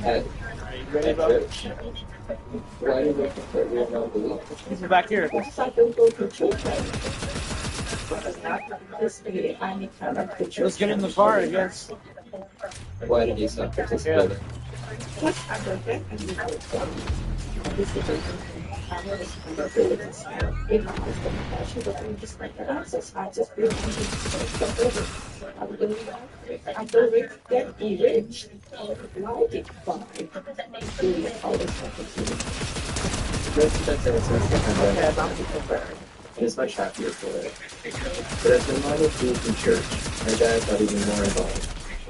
at, Ready, at bro? church. Why do they prefer real non-believers? He's back here. Because I don't go to church anymore. Because after this day, I need to come back to church. Let's get in the car, I guess. Why did you stop participating? Because I don't get any help. This is I was religious. If I was the passion of being just like the answers, I just feel I don't really get enriched or delighted by doing all this opportunity. That's Okay, I'm not I was much happier for it. But as my mom would do from church, my dad got even more involved.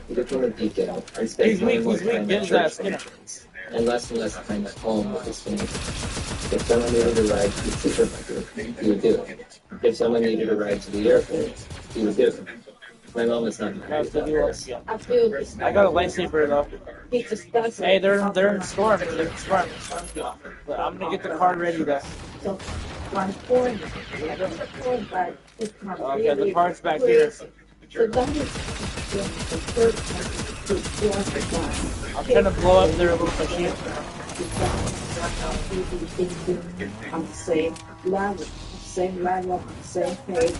He became a deacon and spent He's more weak, and more he's weak. time Get at his church ass, get him. functions, and less time at home with his family. If someone needed a ride to the supermarket, he would do it. If someone needed a ride to the airport, he would do it. My mom was not married about this. I feel this. I got a lightsaber though. He just doesn't. Hey, they're in storm. They're in storm. But I'm gonna get the car ready though. So, my point, I don't point, but it's not Okay, the really car's back here. crazy. So that is the first time to watch the time. I'm trying to blow up their little machine. On the same level, same page,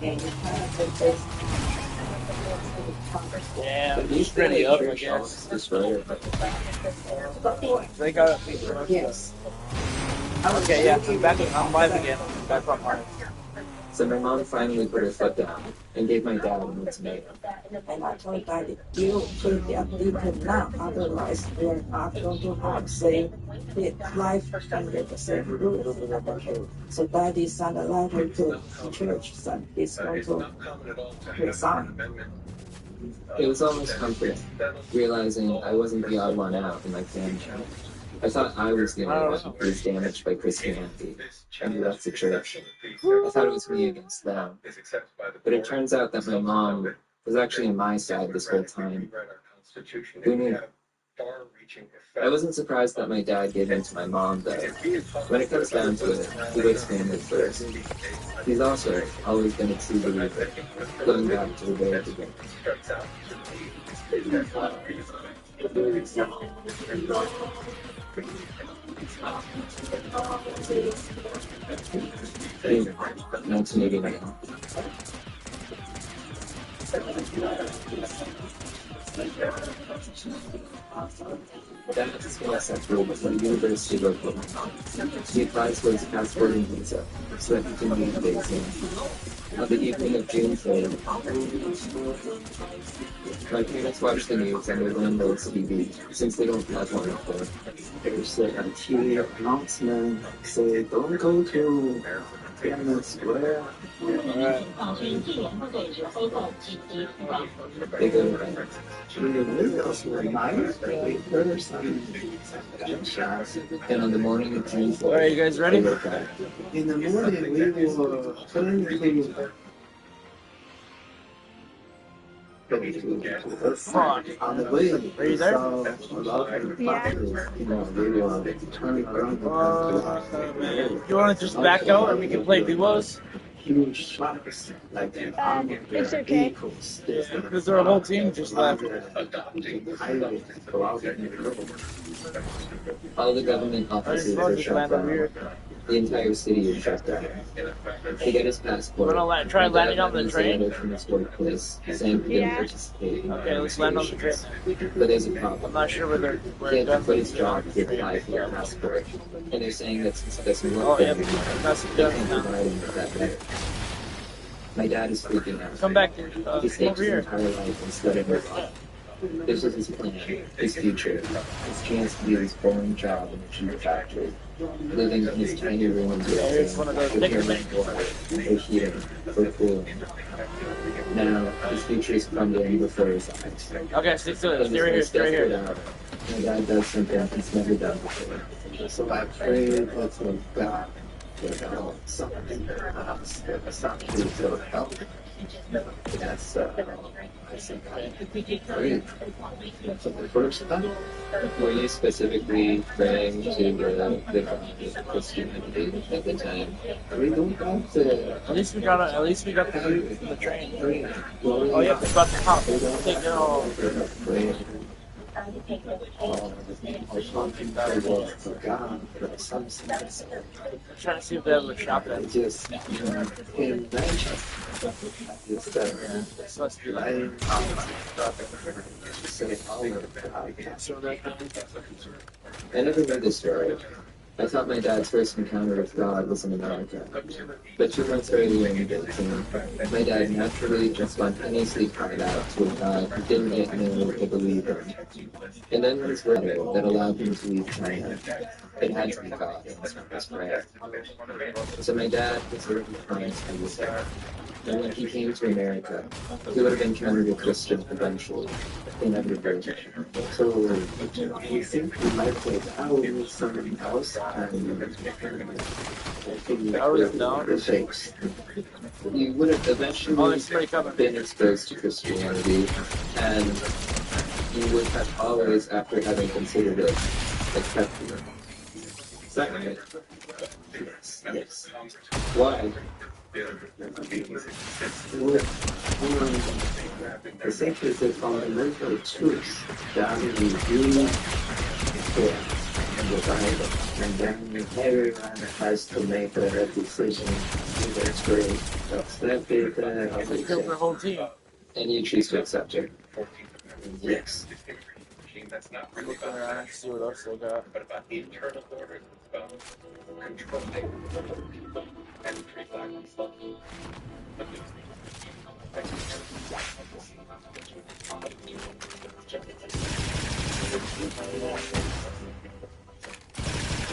and you kind of just Yeah, he's pretty up, I guess. Destroyer. They got it. yes. Okay, yeah, I'm live again. I'm back on live. So my mom finally put her foot down and gave my dad an ultimatum. And I told Daddy, you put the deacon now, otherwise we're not going to have same life under the same roof. So Daddy sent a letter to the church saying he's going to resign. It was almost comforting, realizing I wasn't the odd one out in my family. I thought I was the only one who was damaged by Christianity, and who left the church. I thought it was me against them. But it turns out that my mom was actually on my side this whole time. Who knew? I wasn't surprised that my dad gave in to my mom, though. When it comes down to it, he puts family first. He's also always been a true believer, going back to the very beginning. 1989. Dad is being accepted at the University of Oklahoma. He applies for his passport and visa so that he can meet the exam. On the evening of June 3rd, my parents watch the news on their landlord's TV since they don't have one up there. There's a TV announcement say don't go to Tiananmen Square. They go to bed. And on the morning of June 4th, Alright, you guys ready? they wake up. In the morning, we will turn Fuck. on the way. Are you there? You want to just back out or we can play duos? Huge trucks, like It's okay. vehicles. Because their whole team just left. Highway go out in the road. All the government offices are Just shut land over down. here. The entire city is shut down. To get his passport, We're gonna try my dad landing on the got a train. letter from his workplace saying he didn't Yeah. participate. Okay, let's land on the train. But there's a I'm problem. not sure where He had to they're quit his job to apply for a passport. And they're saying that since he doesn't Oh, work yeah, there, that's they can't done. provide him with that letter. My dad is freaking out. Come back, He come staked over his here. entire life on studying hip hop. This was his plan, his future, his chance to do his boring job in a cheap factory, living in his tiny room in Here's one of those thicker preparing things. for heating, for cooling. Now, his future is crumbling before his eyes. Okay, stick to it. And Stay right here, he's stay right desperate here. out. My dad does something he's never done before. So I pray that God will help something something to help. That's I think I prayed for the first time. Were you specifically praying to the Christianity at the time? We don't have to At least we got the view from the train. pray. Oh yeah, it's about to pop. Take it all. Pray. I talking to God for some sense. I'm trying to see if they have a shop I in. just in Manchester. Just Yeah, this must be like. lying say all of So that I never knew this story. I thought my dad's first encounter with God was in America. But 2 months earlier in 18, my dad naturally and spontaneously cried out to a God who didn't yet know or believe him. And then his letter that allowed him to leave China. It had to be God answering his prayer. So my dad was already trying to do there. And when he came to America, he would have encountered a Christian eventually. Inevitably. so you think you might take out something else and I was down. the shapes. You would have Oh, eventually there's somebody coming. been exposed to Christianity, and you would have always, after having considered it, accepted it. Is that right? Yes. Why? I think it's a fundamental truth that we do care the Bible, and then everyone has to make a decision either to accept it or They killed the reject. whole team. And you choose to accept it. Yes. I'm looking around to see what else they got.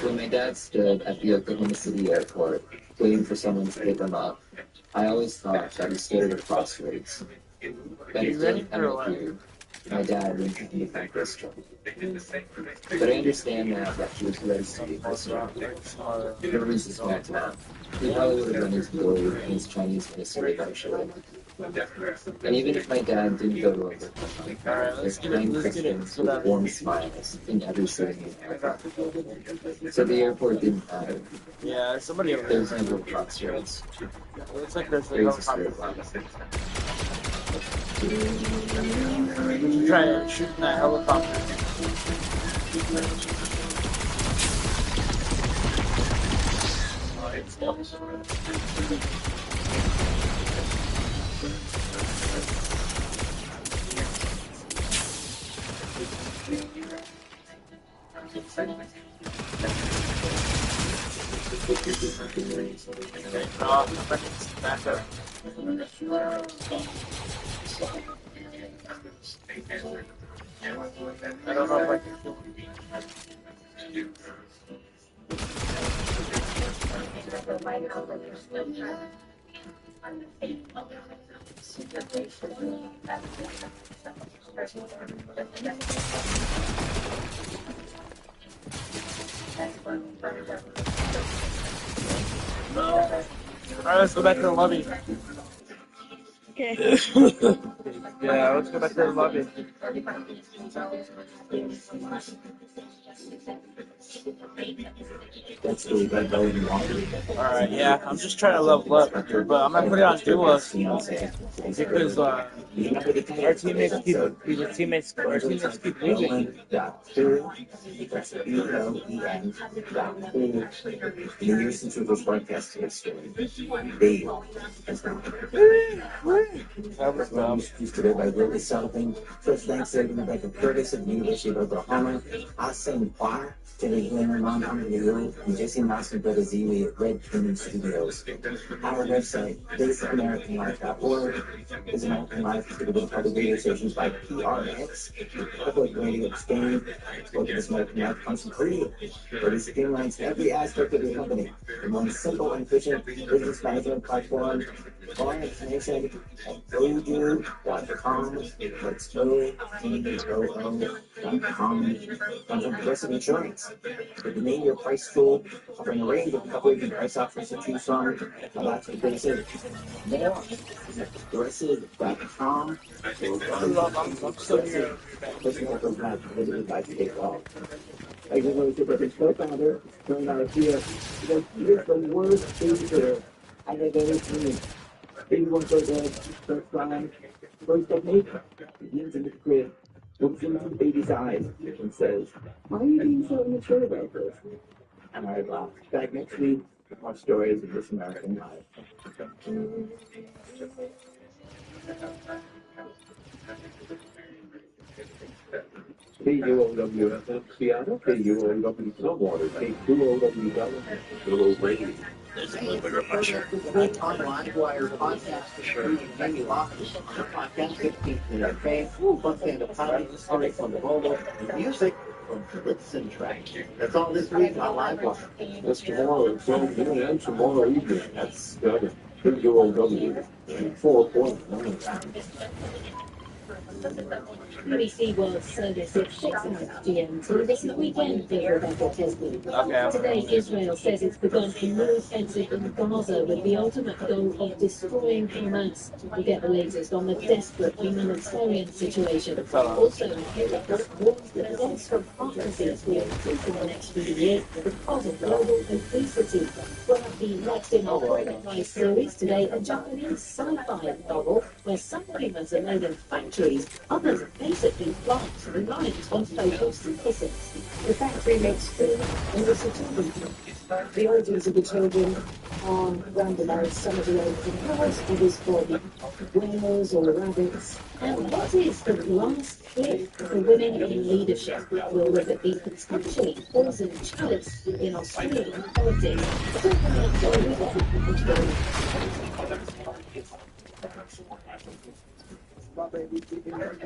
When my dad stood at the Oklahoma City airport, waiting for someone to pick him up, I always thought that he stood at a crossroads. But You it ready didn't for a appear. My dad didn't become Christian. But I understand now that he was raised to be a Christian. The reason is back now. He probably would have run his glory in his Chinese ministry eventually. And even if my dad didn't go to Oklahoma, Alright, there's kind Christians with warm smiles in every city in America. So the airport didn't matter. Yeah, there's somebody over there. There's no crossroads. It looks like there's a There's a helicopter. straight line. Try to shoot that helicopter. Back up. I don't know if I can kill him. Alright, let's go back to the lobby. Okay. Yeah, let's go back to the lobby. That's the red belly water. Alright, yeah, I'm just trying to level up, but I'm gonna put it on duos because our teammates keep leaving. You listen to this podcast history. They That was dumb. used to live by Willie Sullivan, Chris Thanksgiving, Rebecca Curtis of the University of Oklahoma, Austin Barr, Tilly Glenn, Mom Under the Hill, and Jesse Master Brother Z with Red Kingdom Studios. Our website, thisamericanlife.org, is American Life is with public radio stations like PRX, Public Radio Spain, both of this American Life Constant Radio, where it streamlines every aspect of your company in one simple and efficient business management platform. More information at odoo.com. That's ODOO.com. Comes from Progressive Insurance. With the name your price tool, offering a range of coverage and price options to choose from. About to Progressive. More at Progressive.com. I'm still here. Personal program limited by state law. I just want to say that the co-founder, John Garcia, because he is the worst teacher I have ever seen. He wants to go first time, first technique, begins in the crib. looks into baby's eyes and says, "Why are you being so immature about this?" And I laugh. Back next week, more stories of this American life. KUOWFM Seattle, KUOW Stillwater, KQOW Little Radio. There's a little bigger picture. Online wire podcast featuring Jamie Loftus on the podcast 15-minute fame, fun stand-up comedy, stories from the Volvo, and music from Blitz and Track. That's all this week on Livewire. That's tomorrow at 12 noon and tomorrow evening at 7. KUOW 4.9. BBC World Service at 6 GMT this weekend, Rebecca Tesby. Today, Israel says it's begun a new offensive in Gaza with the ultimate goal of destroying Hamas. We get the latest on the desperate humanitarian situation. Also, Europe warns that deaths from heart disease will increase in the next few years because of global obesity. We'll have the next in our Fortnite series today, a Japanese sci-fi novel where some humans are made in factories, others are basically plants reliant on photosynthesis. The factory makes food and the city. The origins of the children are randomized. Some of the origins, others for the whales or rabbits. And what is the glass cliff for women in leadership? We'll look at the potentially poison chalice in Australian politics. So coming up for a weekend.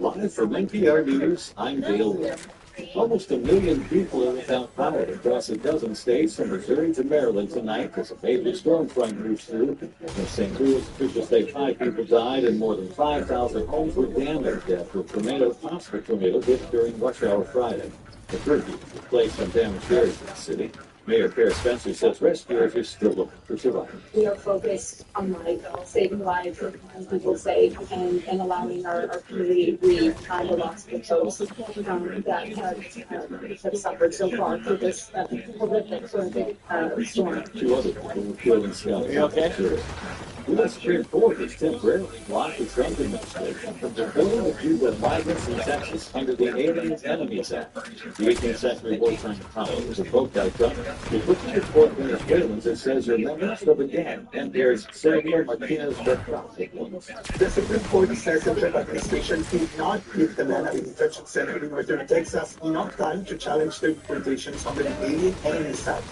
Live from NPR News, I'm Dale Webb. Almost 1 million people are without power across a dozen states from Missouri to Maryland tonight as a major storm front moves through. In St. Louis, officials say 5 people died and more than 5,000 homes were damaged after a phosphor tornado hit during rush hour Friday. The curfew was placed on damaged areas in the city. Mayor Kara Spencer says rescuers are still looking for survivors. We are focused on saving lives, keeping people safe, and allowing our community to breathe the loss of those that have suffered so far through this horrific storm. 2 other people were killed in Scotland. Are you okay? The U.S. Supreme Court has temporarily blocked the Trump administration from deporting the Cuban migrants in Texas under the Alien Enemies Act. The 18th century wartime colony was invoked by Trump to quickly deport Venezuelans and says they're members of a gang. NPR's Sergio Martinez-Bertrand. The Supreme Court says that the administration did not give the men at the detention center in northern Texas enough time to challenge their deportations under the Alien Enemies Act.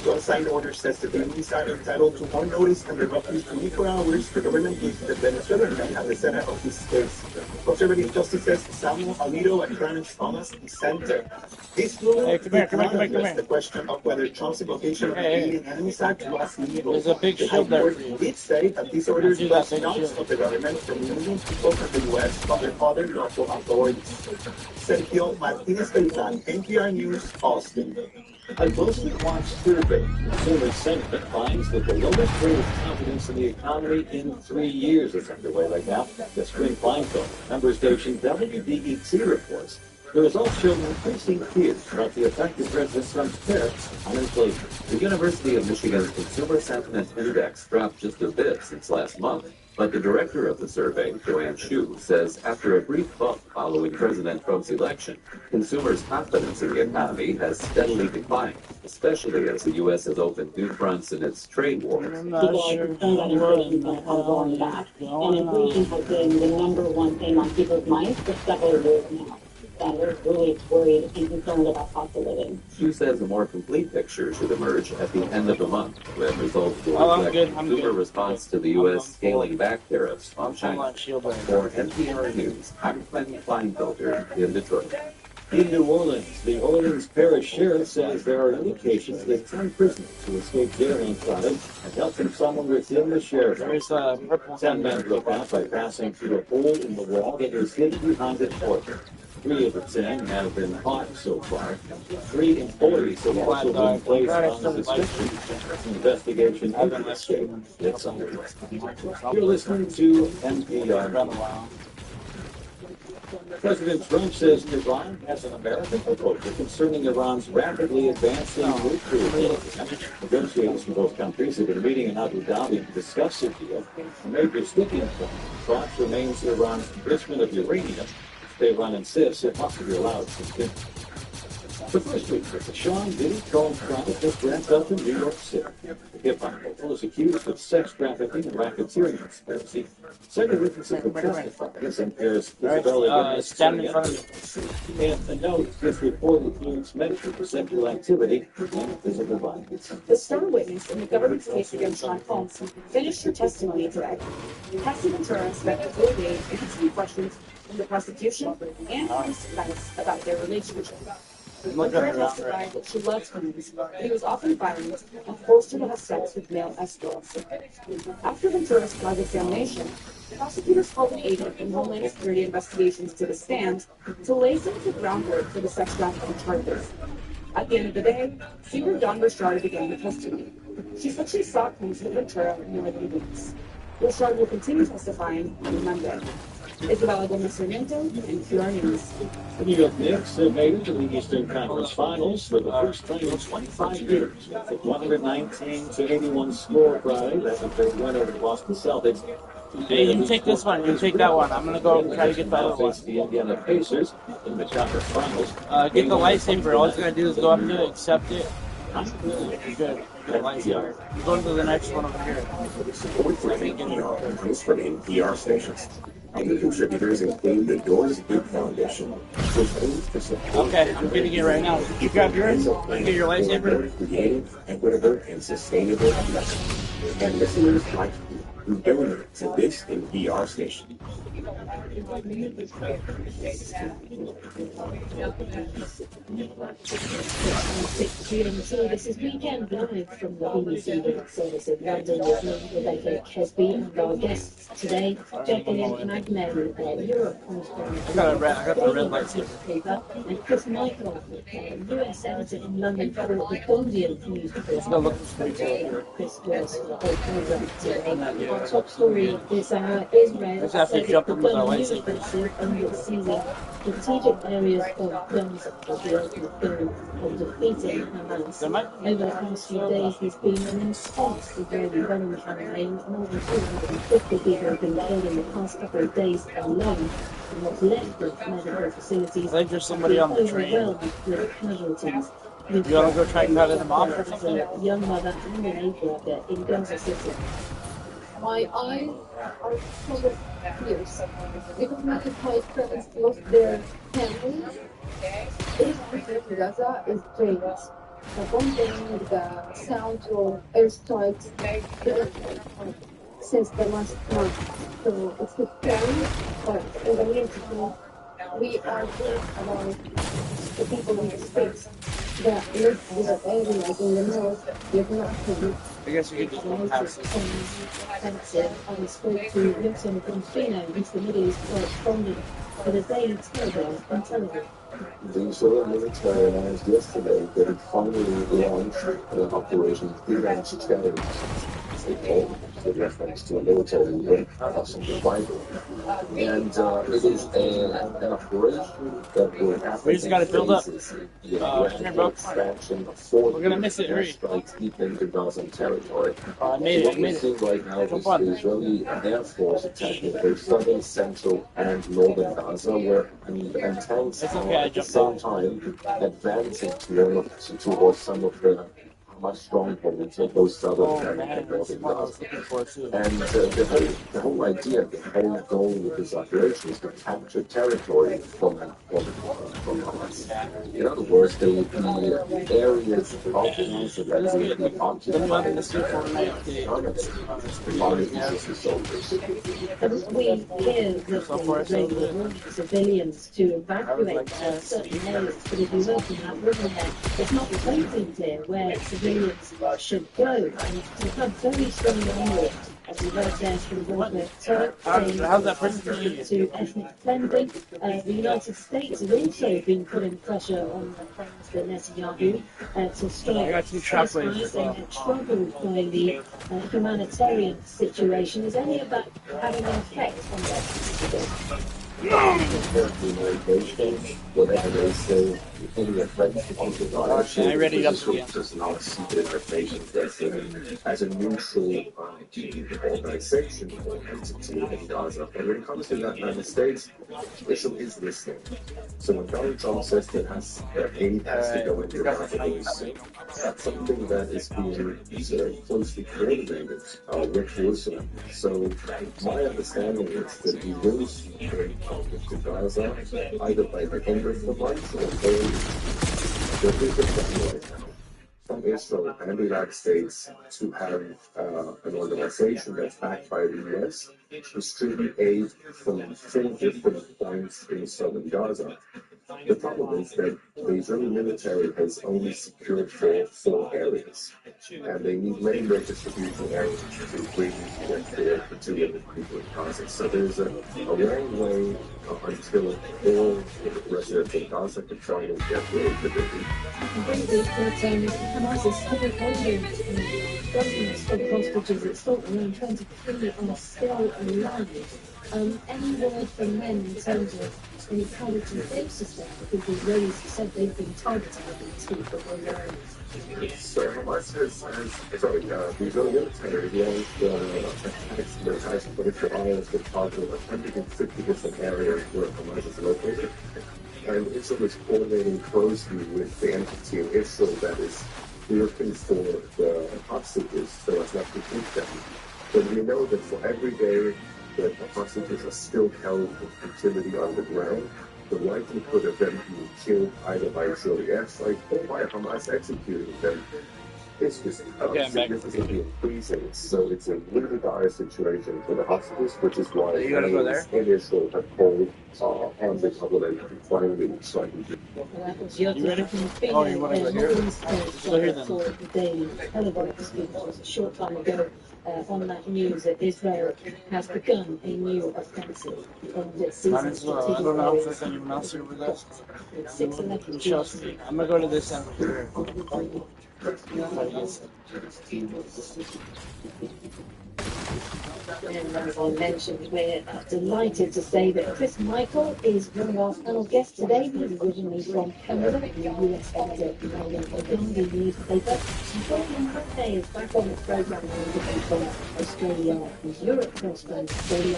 The unsigned order says that the aliens are entitled to more notice under roughly 24 hours. The government gives the Venezuelan men at the center of this case. Conservative justices Samuel Alito and Clarence Thomas dissented. This ruling did not address the question of whether Trump's invocation of the Alien Enemies Act was legal. There's a big The High shield there. Court did say that this order does not stop the government from removing people from the U.S. under other lawful authorities. Sergio Martinez-Beltran, NPR News, Austin. A closely watched survey of consumer sentiment finds that the lowest rate of confidence in the economy in 3 years is underway right now. The spring blindfold member station WBET reports the results show increasing fears about the effect of President Trump's tariffs on inflation. The University of Michigan's Consumer Sentiment Index dropped just a bit since last month, but the director of the survey, Joanne Shu, says after a brief bump following President Trump's election, consumers' confidence in the economy has steadily declined, especially as the U.S. has opened new fronts in its trade war. People are concerned that inflation are going back, and inflation has been the number one thing on people's minds for several years now. That we're really worried and concerned about cost of living. Shu says a more complete picture should emerge at the end of the month, when results will I'm reflect good. consumer response to the U.S. scaling back tariffs on I'm China. on shield right now. For NPR News, I'm Clinton Kleinfelder in Detroit. In New Orleans, the Orleans Parish Sheriff says there are indications that 10 prisoners who escaped jail on Friday had helped from someone within the sheriff's office. There's purple. 10 men broke out by passing through a hole in the wall that was hidden behind a portrait. 3 of the 10 have been caught so far. 3 employees have also been placed on suspicion. Investigation into the escape is underway. You're listening to NPR. President Trump says Iran has an American proposal concerning Iran's rapidly advancing nuclear program. Negotiators from both countries have been meeting in Abu Dhabi to discuss the deal. A major sticking point in talks remains Iran's enrichment of uranium, Tehran insists it must be allowed to continue. The first week, Sean Diddy Charles trial just wrapped up in New York City. The hip-hop mogul is accused of sex trafficking and racketeering conspiracy. Several witnesses have testified against NPR's Isabella stand in front of me. and a note this report includes measures for sexual activity and physical violence. The star witness in the government's case against Sean Combs finished her testimony today. Cassie Ventura spent the full day answering questions from the prosecution and from his defense about their relationship. Ventura testified that she loved Combs, but he was often violent and forced her to have sex with male escorts. After Ventura's cross-examination, prosecutors called an agent from Homeland Security Investigations to the stand to lay some of the groundwork for the sex trafficking charges. At the end of the day, Senior Dawn Richard began the testimony. She said she saw Combs with Ventura in more than weeks. Richard will continue testifying on Monday. Isabella Gomez-Sarmiento, NPR News. The New York Knicks have made it to the Eastern Conference Finals for the first time in 25 years with a 119-81 score Friday. That's a big win over the Boston Celtics. Hey, you take this one, you take that one. I'm gonna go try to get the other one. The Indiana Pacers in the conference finals. Get the lightsaber. All you gotta do is go up to it, accept it. You're good. Get the lightsaber. You go to the next one over here. From NPR stations. Other contributors include the Doors Group Foundation, which aims to support. Okay, I'm getting it right now. You grab yours. Get your lightsaber. Creative, equitable, and sustainable investment. And listeners like you who donate to this NPR station. 6 p.m. So this is Weekend Live from the BBC World Service in London with me, Rebecca Kesby, and our guests today, Jacqueline Magnan, Europe correspondent. I got the red lightsaber. Paper, and Chris Michael, US editor in London for the Guardian newspaper. Chris was for the whole program today. Our top story this hour, Israel said the gun offensive under seizing strategic areas of Gaza will be open field on defeating Hamas. Over the past few days, there's been an intense Israeli bombing campaign. More than 250 people have been killed in the past couple of days alone in what's left of medical facilities. I think there's somebody on the train. Overwhelmed with casualties. You want to go try and cut them off or something? A young mother and an aid worker in Gaza City. My eyes are full of tears because my friends lost their families. Everything in Gaza is dangerous. The bombing, the sound of airstrikes since the last month. So it's scary, but in the meantime, we are worried about the people in the streets that live in the areas in the north with nothing. I guess you could just pass this. I spoke to Vincent Confino, who's the Middle East correspondent for the Daily Telegraph on television. The Israeli military announced yesterday that it finally launched Operation Prevent Terrorism. They called with reference to a military wing of some survival. And it is an operation that will happen. We just got to build up. Expansion of 4 We're gonna miss it, hurry. strikes deep into Gazan territory. I made What it. we're seeing right now is the Israeli Air Force attacking the southern, central, and northern Gaza, where and tanks It's are okay, I at the jumped same off. time advancing towards some of the Hamas strongholds of those southern Oh and man, that's northern what I was Gaza. looking for too. And the whole idea, the whole goal of this operation is to capture territory from Hamas. In other words, the areas of Gaza that will be occupied by the soldiers. We hear that the warning civilians to evacuate certain areas, but if you look in that river there, it's not totally clear where civilians should go. And we've had very strong language, as we heard there from Volker Turk, saying How's that person to ethnic cleansing. The United States has also been putting pressure on the Prime Minister Netanyahu to strike ceasefire, saying they're troubled by the humanitarian situation. Is any of that having an effect on their Whatever they say, any effect on the diet, I read it up this again. does not see the information as a neutral organization or entity in Gaza. But when it comes to the United States, Israel is listening. So when Donald Trump says that aid has to go into Gaza, that's something that is being closely coordinated with Jerusalem. So my understanding is that we will see aid into Gaza either by the end of the month or early. There is a plan right now from Israel and the United States to have an organization that's backed by the US distribute aid from 4 different points in southern Gaza. The problem is that the Israeli military has only secured 4 areas, and they need many more distribution areas to really get the 2 million people in Gaza. So there's a long way until all residents in Gaza can try and get the aid that they need. I think that Hamas is still holding dozens of hostages. It's thought around 23 are still alive. Any word from them in terms of encouraging those to stay? Because the Israelis said they've been targeting these people on their own. So Hamas the Israeli military launched attacks. The attacks 24 hours that targeted 150 different areas where Hamas is located. And Israel is coordinating closely with the entity in Israel that is looking for the hostages so as not to keep them. But we know that for every day that the hostages are still held in captivity on the ground, the likelihood of them being killed either by Israeli airstrike or by Hamas executing them is just significantly increasing. So it's a really dire situation for the hostages, which is why in Israel have called on the government to finally strike. You ready? Oh, you want to go here? Go here then. For the Daily Telegraph, it was a short time ago on that news that Israel has begun a new offensive. And it sees I don't know if there's anyone else here with us. 6 elected I'm going to go to this end here. And as I mentioned, we're delighted to say that Chris Michael is one of our panel guests today. He's originally from Canada, the US editor of the Guardian newspaper. And Gordon Monday is back on the programme from Australia and Europe, from Australia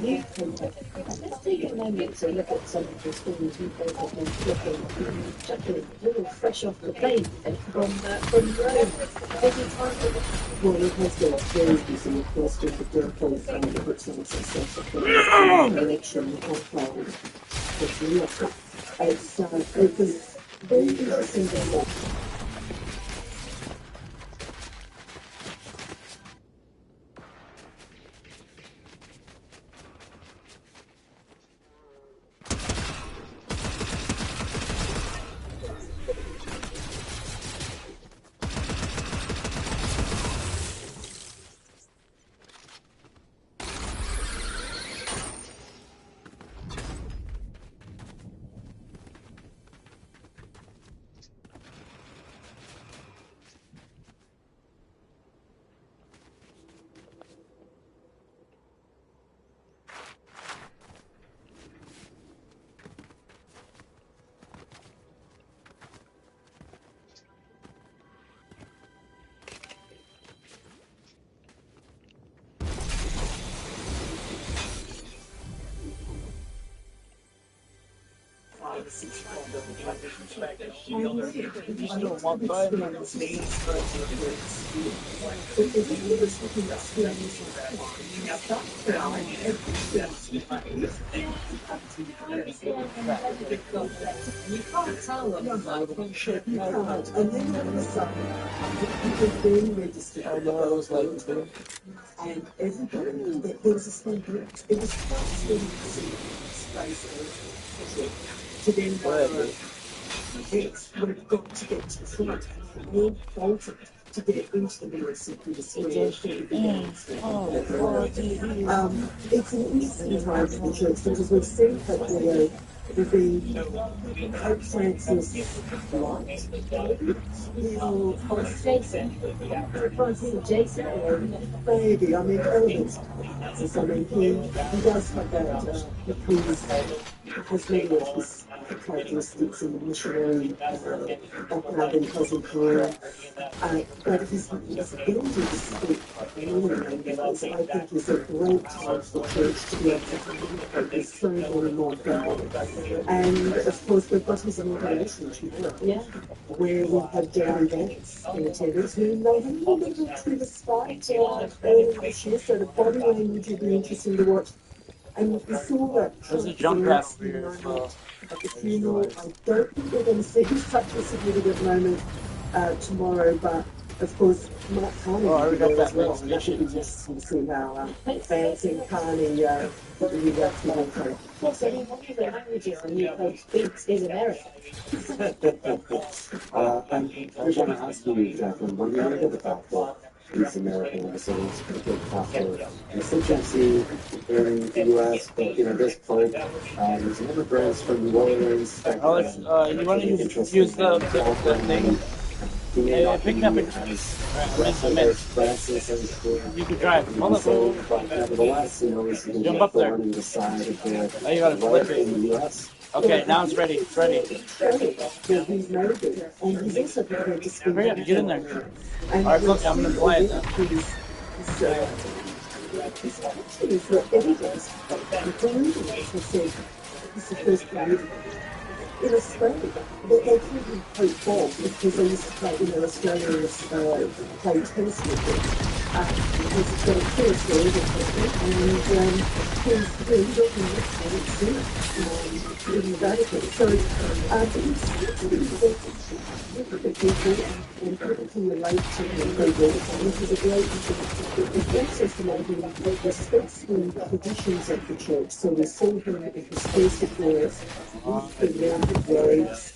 newspaper. And let's take a moment to look at some of the stories we've been looking, chuckling, a little fresh off the plane from Rome. Busy time for the Royal President, very busy, of course, with the birthplace and the success of the election of it was very interesting. And everybody that there was a speaker, it was quite to then it's we've got to get to the front. We bolted to get into the military through the it's an easy time because we see that With the Pope Francis light, he'll Jason. Francis and Jason, or maybe, I mean, elements of Francis. I mean, he does have that, because has many of his characteristics in the missionary background that he has in Peru. But his ability to speak many languages, I think, is a great time for the church to be able to communicate with so many more people. And of course, we've got his inauguration tomorrow, yeah. where we have daily events in attendance who made a little bit of a true despite earlier this year, so the body language will be interesting to watch. And we saw that There's a jump pad over here moment as well. at the funeral. I don't think we're going to see such a significant moment tomorrow, but of course, Mark Carney will be there as well. And that should be interesting to see how fans in Carney really react to him. Yes, I mean, one of the languages the new coach speaks is American. And I was going to ask you, Jacqueline, when you look at the fact that he's American, and so it's a big factor constituency in the U.S., but, this Pope, there's immigrants from New Orleans. Alex, you want to use the thing? Hey, pick me up a Francis, you can drive. Hold up. but nevertheless, he's Jump up there. on the side of Oh, you gotta flip in it. the U.S. Okay, now it's ready. It's ready. That he's married, and he's also prepared to speak. Hurry up, get in there. And Alright, look, I'm gonna play it now. His actions were evidence that the Peruvians have said he's the first Peruvian in Australia. They called him Pope Bob because they used to play, Australians play tennis with him. Because it's got a clear story and he's working with soon in the Vatican. So it's the people and people who relate to the people, and this is a great also someone who respects the traditions of the church. So we saw him in his first appearance with the rounded robes,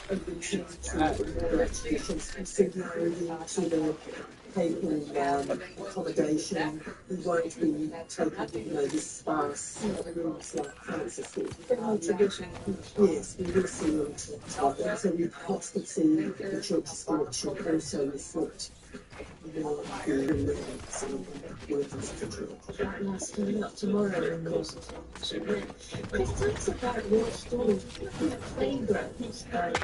allusions to the traditions, similarly to the taking accommodation. He won't be taking, this sparse rooms like Francis did. Tradition. Yes, we will see him. So we perhaps could see the church's direction also reflect tomorrow in Washington. It talks about your story, playground, sounds,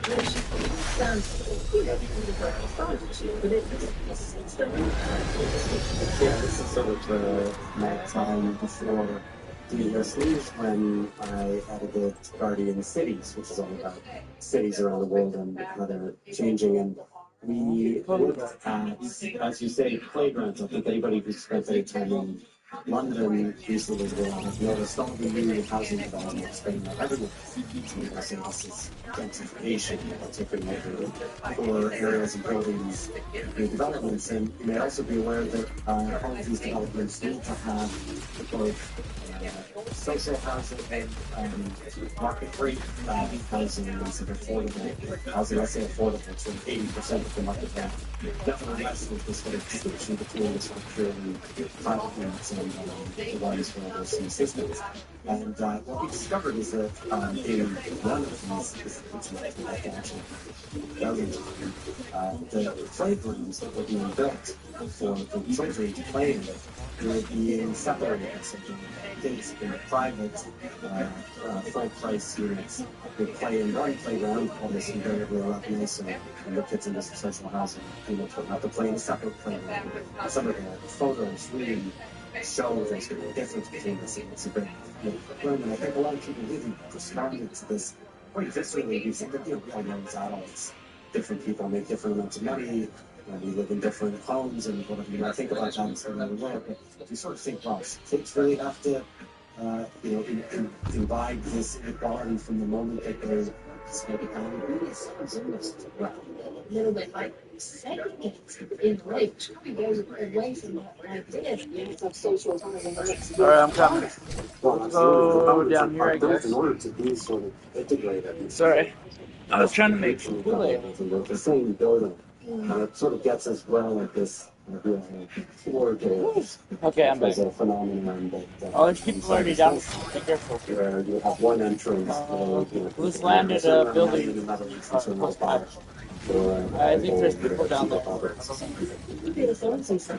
but it's the Yeah, this is sort of my time before the universities when I edited Guardian Cities, which is all about cities around the world and how they're changing. And we looked at, as you say, playgrounds. I think anybody who's spent any time in London recently will have noticed all the new housing developments going on everywhere. So this is gentrification, particularly for areas and buildings, new developments. And you may also be aware that all of these developments need to have both social housing and market rate housing and sort of affordable housing. I say affordable, so 80% of the market rate. Definitely less with this sort of distinction between the structure and private units and the ones where there's some assistance. And what we discovered is that in one of these, it's like actually the playgrounds that were being built for the children to play in were being separated. So the kids in private full price units would play in one playground, obviously very nicer, and the kids in this social housing units would have to play in a separate playground. Some of the photos really show this difference between this. It's a bit and I think a lot of people really responded to this quite viscerally. We think that we all know as adults, different people make different amounts of money, and we live in different homes and whatever. You might think about that in some other way, but you sort of think, well, kids really have to imbibe this inequality from the moment that they're A little bit like segregated in which we go away from that idea of social harmony. Alright, I'm coming. Let's go down here, I guess. In order to be sort of integrated. Sorry. I was trying to make some Kool-Aid. The same building. It sort of gets as well at this doing 4 days. Okay, I'm back. There's a phenomenon that Oh, there's people already down the street. Be careful. where you have one entrance Who's landed a building? another Close by. So, I think there's people down there.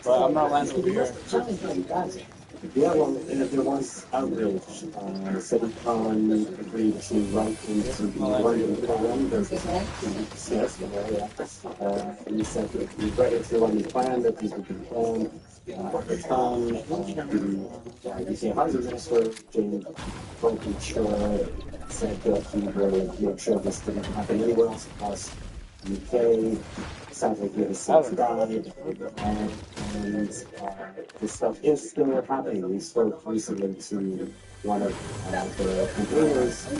But I'm not landing over here. yeah, well, there was outrage. Silicon agreed to write into the London plan. There's yes, he said that he read it to the London plan, that these would be planned. At the time, the UK Housing Minister, James said that he would make sure this didn't happen anywhere else across the UK. Sadly, he has since died, and this stuff is still happening. We spoke recently to one of the campaigners who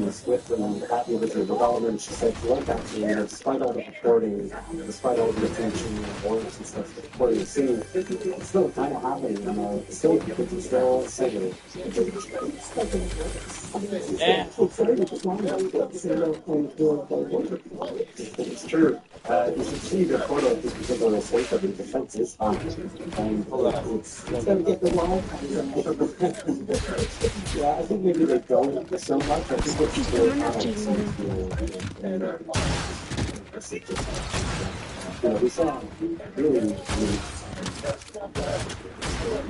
was with them at the original development. She said, look, actually, despite all the reporting, despite all the attention and warrants and stuff, the reporting is seeing, it's still kind of happening. Still, people can still say it. Yeah. It's true. You should see the photo of this particular estate of the defense is on. And it's going to get the wall. Yeah, I think maybe they don't so much. I think it's still we saw really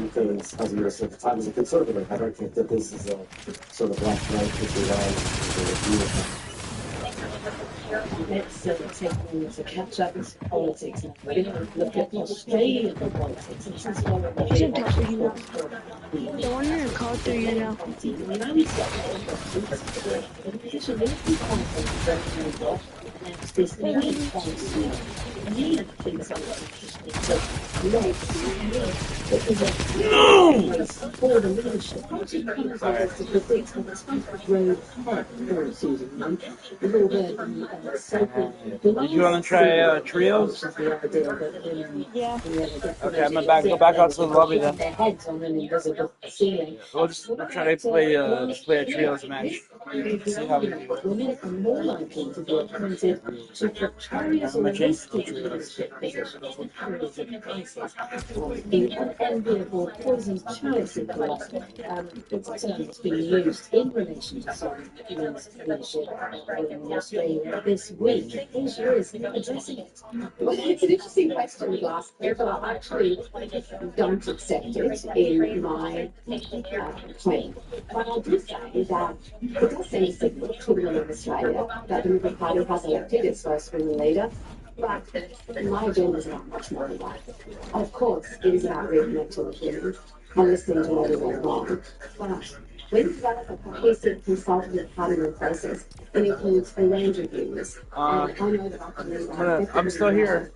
UK's housing minister at the time as a conservative had argued that this is a sort of left-right issue. Let's take a moment to catch up with politics now. We're going to look at Australian politics. And since we're He's on top of you now. The one in the car through you now. Did you want to try trios? Yeah. Okay, I'm gonna go back out to the lobby then. We'll just try to play a trios match. See how we do. Women are more likely to be appointed to precarious or risky leadership positions in periods of crisis. The unenviable poisoned chalice term has been used in relation to some women's leadership in Australia this week. Here she is addressing it. Well, it's an interesting question you asked there, but I actually don't accept it in my claim. But I do say that it does send a signal to women of Australia that the Liberal Party has elected its first women leader. But my agenda is not much more than that. Of course, it is about reconnecting with women and listening to what is going on. But when you develop a cohesive consultative parliament process, it includes a range of views. And I know that I'm still here.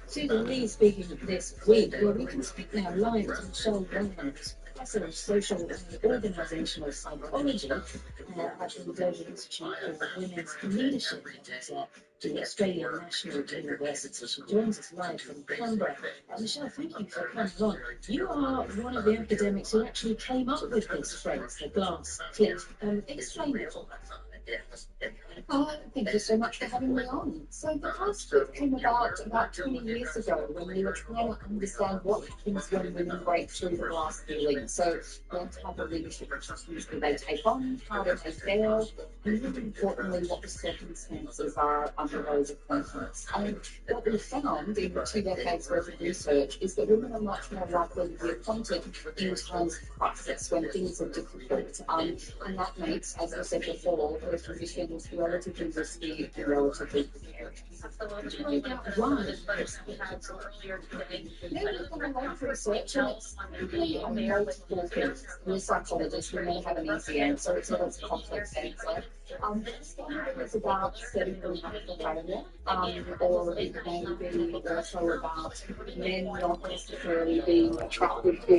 Susan Lee speaking this week, where we can speak now live to Michelle Rowlands, Professor of Social and Organisational Psychology at the Dover Institute for Women's Leadership at the Australian National University. She joins us live from Canberra. Michelle, thank you for coming on. You are one of the academics who actually came up with this phrase, the glass cliff. Explain it. Thank you so much for having me on. So the glass cliff came about 20 years ago when we were trying to understand what happens when women break through the glass ceiling. So what type of leadership positions do they take on, how do they fail, and really importantly, what the circumstances are under those appointments. And what we found in 2 decades worth of research is that women are much more likely to be appointed in times of crisis, when things are difficult. And that makes, as I said before, those positions relatively risky and relatively precarious. Why? Yeah, we've done a lot of research, and it's really a multiple things. We're psychologists, we may have an easy answer, it's not a complex answer. Some of it is about setting them up for failure, or it may be also about men not necessarily being attracted to